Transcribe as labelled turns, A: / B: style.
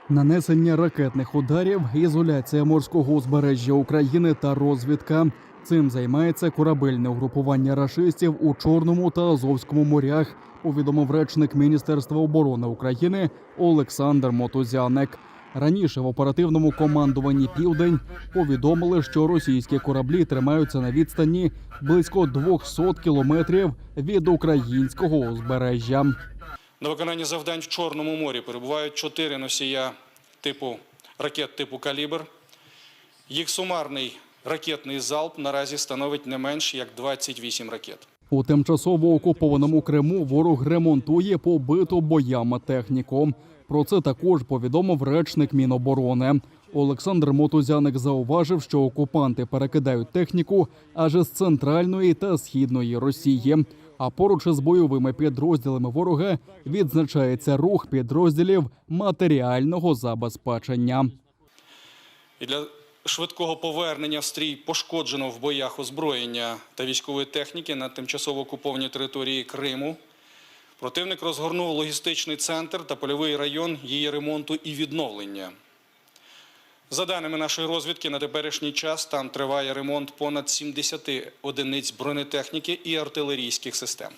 A: Нанесення ракетних ударів, ізоляція морського узбережжя України та розвідка. Цим займається корабельне угрупування рашистів у Чорному та Азовському морях, повідомив речник Міністерства оборони України Олександр Мотузяник. Раніше в оперативному командуванні «Південь» повідомили, що російські кораблі тримаються на відстані близько 200 кілометрів від українського узбережжя.
B: На виконанні завдань в Чорному морі перебувають 4 носія ракет типу «Калібр». Їх сумарний ракетний залп наразі становить не менш як 28 ракет.
A: У тимчасово окупованому Криму ворог ремонтує побиту боями техніку. Про це також повідомив речник Міноборони. Олександр Мотузяник зауважив, що окупанти перекидають техніку аж з центральної та східної Росії. А поруч із бойовими підрозділами ворога відзначається рух підрозділів матеріального забезпечення.
B: І для швидкого повернення в стрій пошкодженого в боях озброєння та військової техніки на тимчасово окупованій території Криму противник розгорнув логістичний центр та польовий район її ремонту і відновлення. За даними нашої розвідки, на теперішній час там триває ремонт понад 70 одиниць бронетехніки і артилерійських систем.